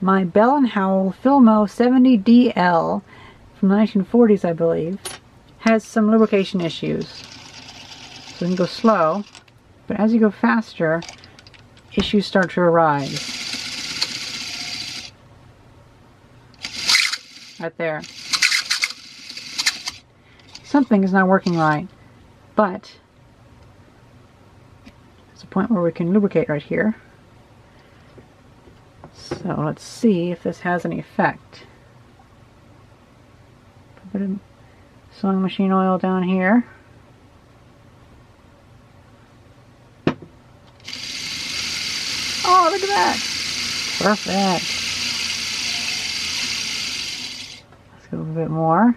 my Bell & Howell Filmo 70DL from the 1940s, I believe, has some lubrication issues. So you can go slow, but as you go faster, issues start to arise. Right there. Something is not working right, but there's a point where we can lubricate right here. So let's see if this has any effect. Put a bit of sewing machine oil down here. Oh, look at that! Perfect. Let's go a bit more.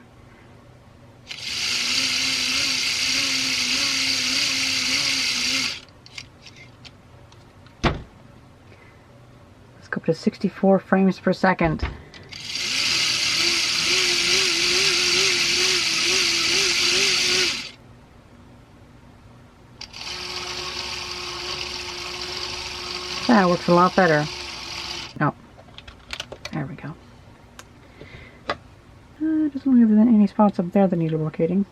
Go up to 64 frames per second. That works a lot better. Oh, there we go. Doesn't look like there's any spots up there that need lubricating.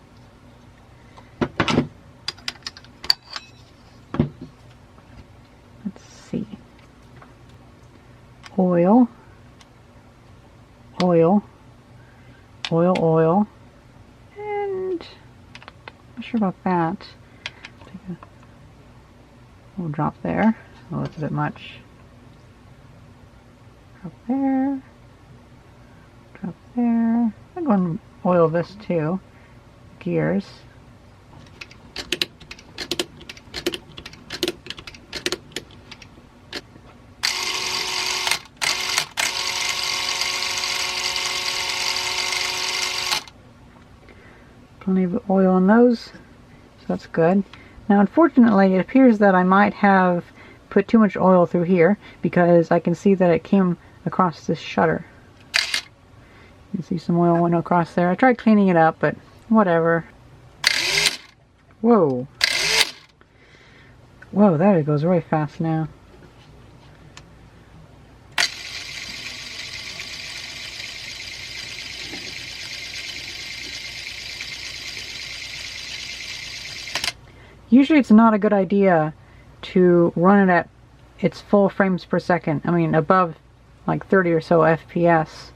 Let's see. Oil, oil, oil, oil, and I'm not sure about that. Take a little drop there. Oh, that's a bit much. Drop there, drop there. I'm going to oil this too. Gears. Plenty of oil on those, so that's good. Now unfortunately it appears that I might have put too much oil through here because I can see that it came across this shutter. You can see some oil went across there. I tried cleaning it up, but whatever. Whoa. Whoa, that goes really fast now. Usually it's not a good idea to run it at its full frames per second. I mean above like 30 or so FPS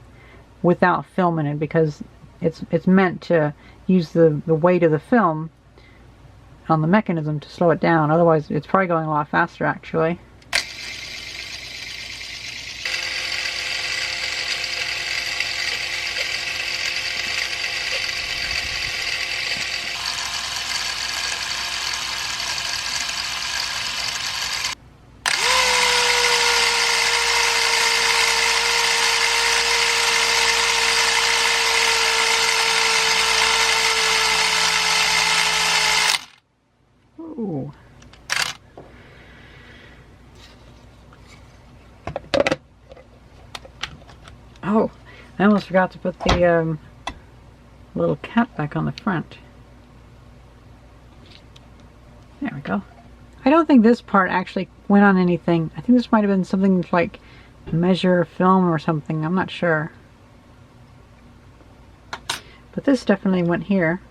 without film in it, because it's meant to use the weight of the film on the mechanism to slow it down. Otherwise it's probably going a lot faster actually. Ooh. Oh, I almost forgot to put the little cap back on the front. There we go. I don't think this part actually went on anything. I think this might have been something like measure film or something. I'm not sure. But this definitely went here.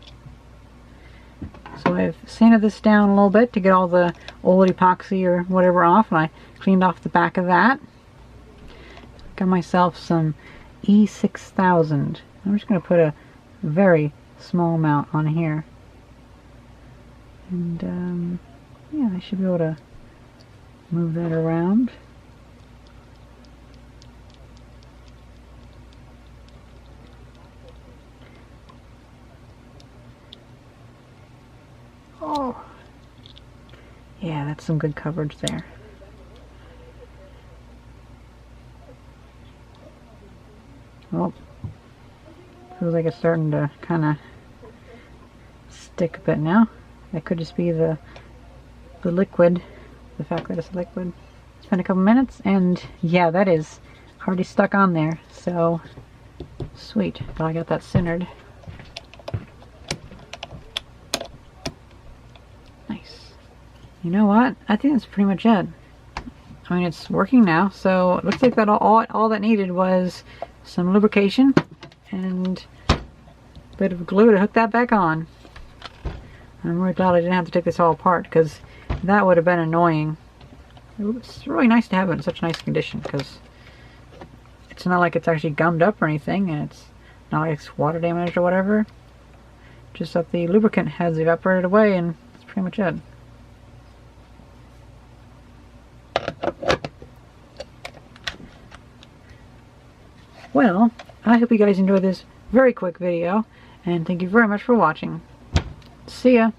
So I've sanded this down a little bit to get all the old epoxy or whatever off, and I cleaned off the back of that. Got myself some E6000. I'm just going to put a very small amount on here. And yeah, I should be able to move that around. Oh, yeah, that's some good coverage there. Well, feels like it's starting to kind of stick a bit now. That could just be the liquid, the fact that it's liquid. It's been a couple minutes, and yeah, that is already stuck on there. So sweet, but I got that centered. Nice. You know what? I think that's pretty much it. I mean, it's working now, so it looks like that all that needed was some lubrication and a bit of glue to hook that back on. I'm really glad I didn't have to take this all apart, because that would have been annoying. It's really nice to have it in such nice condition, because it's not like it's actually gummed up or anything, and it's not like it's water damaged or whatever. Just that the lubricant has evaporated away, and that's pretty much it. Well, I hope you guys enjoyed this very quick video, and thank you very much for watching. See ya!